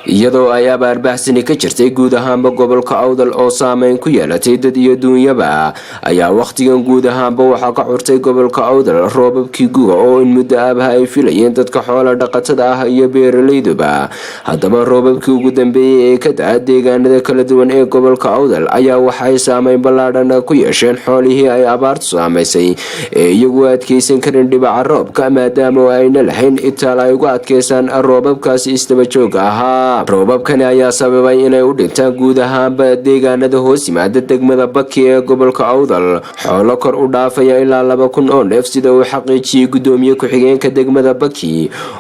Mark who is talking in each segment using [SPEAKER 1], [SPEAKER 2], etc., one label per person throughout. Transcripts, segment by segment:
[SPEAKER 1] iyadoo ay abaar baxsani ka jirtay guud ahaanba gobolka Awdal oo saameyn ku yeelatay dad iyo duunyaba ayaa waqtigan guud ahaanba waxaa ka xurtay gobolka Awdal roobabkii guga oo in muddo ay filayeen dadka xoolo dhaqatada ah iyo beeralayduba. haddaba roobabkii ugu dambeeyay ee ka da'ay deegaanada kala duwan ee gobolka Awdal ayaa waxay saameyn ballaadhan ku yeesheen xoolihii ay abaartu saameysay ee iyagu adkeysan karin dhibaca roobka maadaama ayna lahayn itaal ay ugu adkeysan roobabkaasi istaba joog ahaa. roobabkani ayaa sababay inay u dhintaan guud ahaanba deegaanada hoos yimaada degmada Baki ee gobolka Awdal xoolo kor u dhaafaya ilaa 2,000 oo neef sida uu xaqiijiyay gudoomiye ku-xigeenka degmada Baki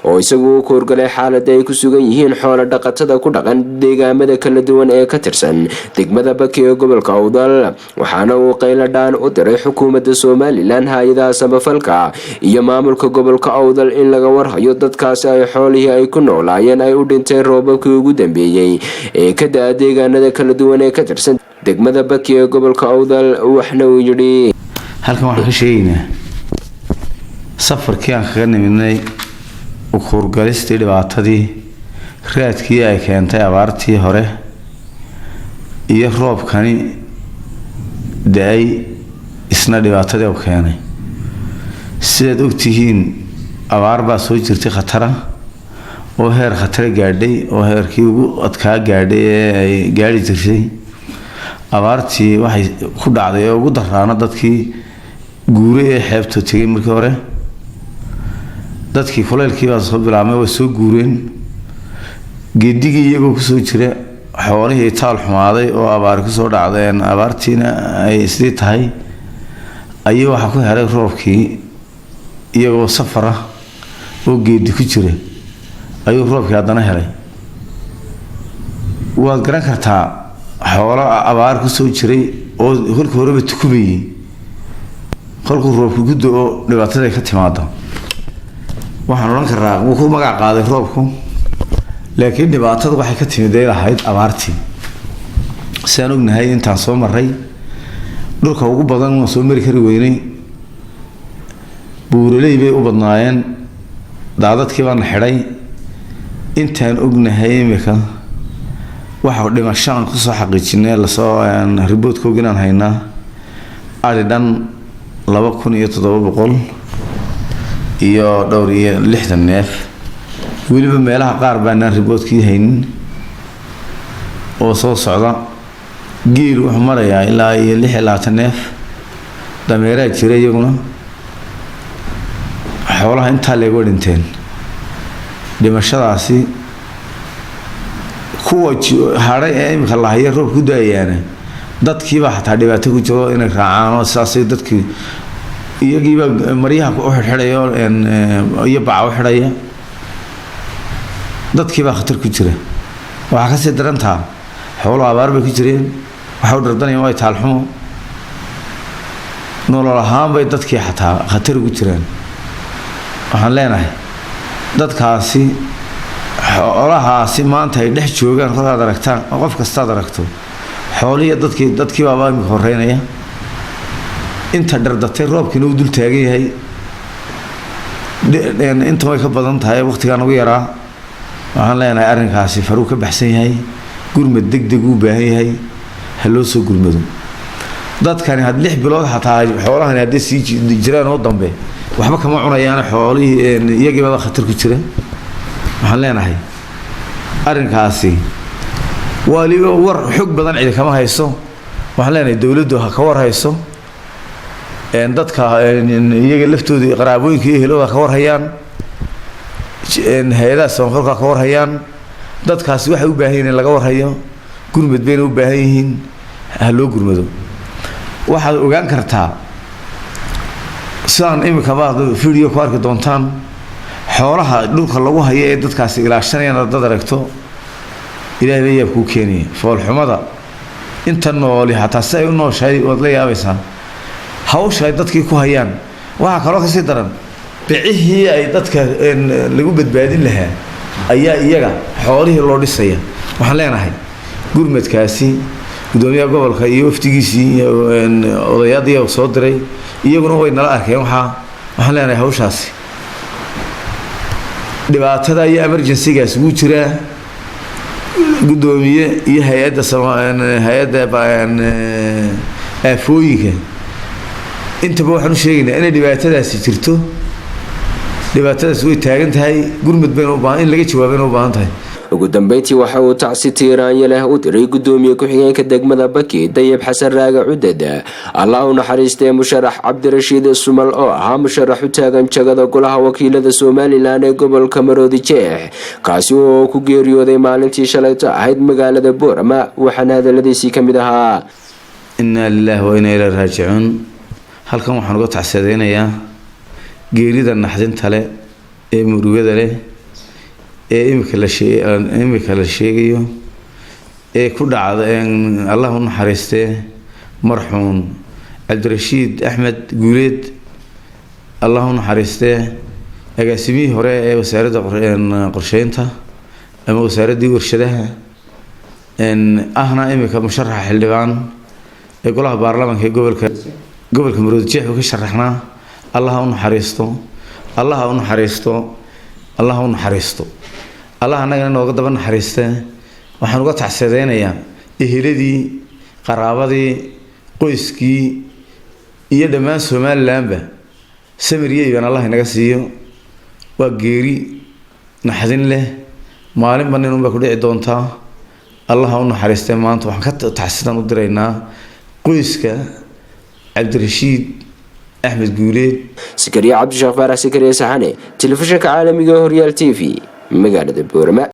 [SPEAKER 1] oo isagu ku horgalay xaaladda ay ku sugan yihiin xoolo dhaqatada ku dhaqan deegaamada kala duwan ee ka tirsan degmada Baki ee gobolka Awdal waxaana uu qayladhaan u diray xukuumadda Soomaaliland hay'adaha samafalka iyo maamulka gobolka Awdal in laga warhayo dadkaasi ay xoolihii ay ku noolaayeen ay u dhinteen roobabkii ugu dambeeyay ee ka da'ay deegaanada kala duwan ee ka tirsan degmada Baki ee gobolka Awdal waxna uu yiri
[SPEAKER 2] halkan waxaan ka sheegaynaa safarkii aan kaga nimidnay u khurgalistii dhibaatadii raadkii ay keentay abaartii hore iyo roobkani da'ay isna dhibaatadii uu keenay sidaad ogtihiin abaar baa soo jirtay khatar ah oo heer khatar gaadhay oo heerkii ugu adkaa gaadhay ee ay gaari jirtay abaartii waxay ku dhacday oo ugu daraana dadkii guuray ee xeebta tagay markii hore dadkii kuleelkii baa soo bilaabmay way soo guureen geedigii iyagoo ku soo jira xoolihii taal xumaaday oo abaar ku soo dhacdeen abaartiina ay sidii tahay ayay waxa ku helay roobkii iyagoo safar ah oo geedi ku jira ayuu roobkii haddana helay waad garan kartaa xoolo abaar ku soo jiray oo kolkii horeba tukubayay kolkuu roobku ku da'o dhibaatada ka timaado waxaan oran karaa wuu ku magac qaaday roobku laakiin dhibaatadu waxay ka timid ay lahayd abaartii saan ognahay intaan soo maray dhulka ugu badan oo soo mari kari weynay buuraley bay u badnaayeen daadadkii baan xidhay intaan ognahay imika waxa dhimashaan ku soo xaqiijinay la soo report-kooda inaan haynaa ari dhan 2,700 iyo dhowr iyo 60 neef weliba meelaha qaar baan report-kii haynin oo soo socda geel wuxuu marayaa ilaa 26 neef dameeraha jira iyaguna xoolaha inta leego dhinteen dhimashadaasi kuwa haray ee imika la hayo roob ku daayana dadkiiba xataa dhibaato ku jiro inay raacaan oo saasay dadkii iyagiiba maryaha ku xidhayo iyo baac u xidhaya dadkiiba khatar ku jira waxa ka sii darantaa xoolo abaar bay ku jireen waxa u dardanayaan way taalxumo nolol ahaan bay dadkii xataa khatar ku jireen waxaan leenahay dadkaasi xoolahaasi maanta ay dhex joogaan qoraad aragtaan qof kasta aragto xooliya dadkii baa imika horeynaya inta dardatay roobkina uu dul taagan yahay inta way ka badan tahay waqtigan ugu yaraa waxaan leenahay arrinkaasi faruu ka baxsan yahay gurmad degdeg u baahan yahay haloo soo gurmado dadkani had 6 bilood xataa xoolahan hadii sii jiraan oo dambe waxba kama cunayaan xoolihii iyagii baa khatar ku jira waxaan leenahay arrinkaasi waliba war xog badan cid kama hayso waxaan leenahay dawladdu ha ka war hayso dadka iyaga laftooda qaraabooyinka iyo helooda ka war hayaan hay'adaha samafalka ka war hayaan dadkaasi waxay u baahan yihiin in laga war hayo gurmad bayna u baahan yihiin ha loo gurmado waxaad ogaan kartaa sidaan imika baad video ku arki doontaan xoolaha dhulka lagu hayo ee dadkaasi ilaashanayaan dad aragto ilaahay bay ku keenay fool xumada inta nooli hataa say u nooshay wad la yaabaysaa hawsha ay dadkii ku hayaan waxa kale oo ka sii daran bixii ay dadka lagu badbaadin lahaa ayaa iyaga xoolihii loo dhisaya waxaan leenahay gurmadkaasi gudoomiyaha gobolka iyo waftigiisii odayaadii soo diray iyaguna way nala arkeen waxaan leenahay hawshaasi dhibaatada iyo emergency-gaas wuu jiraa gudoomiye iyo hay'adda aafooyinka intaba waxaan u sheegaynaa inay dhibaatadaasi jirto dhibaatadaas way taagan tahay gurmad bayna u baahan in laga jawaabana u baahan tahay
[SPEAKER 1] ugu dambeyntii waxa uu tacsi tiiraanya leh u diray gudoomiye ku-xigeenka degmada Baki Dayib Xasan Raaga Cudada Allah u naxariistay musharax Cabdirashiid Sumal oo ahaa musharax u taagan jagada golaha wakiilada Soomaaliland ee gobolka Maroodi Jeex kaasi oo ku geeriyooday maalintii shalayto ahayd magaalada Boorama waxaana hadaladiisii kamid ahaa
[SPEAKER 2] inna lillahi wa inna ilayhi raaji'uun halkan waxaan uga tacsiideynayaa geerida naxdinta leh ee murugada leh ee imika la sheegayo ee ku dhacday Allah u naxariistay marxuum Cabdirashiid Axmed Guuleed Allah u naxariistay agaasimihii hore ee wasaaradda qorsheynta ama wasaaradii warshadaha ahna imika musharaxa xildhibaan ee golaha baarlamaanka ee gobolka Maroodi Jeex ka sharaxnaa Allah u naxariisto Allah anaga nooga daba naxariistay waxaan uga tacsiideynayaa eheladii qaraabadii qoyskii iyo dhammaan Soomaalilandba samiriyay Allah inaga siiyo waa geeri naxdin leh maalin banaan u ku dhici doontaa Allah u naxariistay maanta waxaan ka tacsiidan u diraynaa qoyska Cabdirashiid Axmed Guuleed
[SPEAKER 1] Sakariya Cabdi Shafaar Sakariya Saxane telefishinka caalamiga Horyaal TV magaalada Boorama.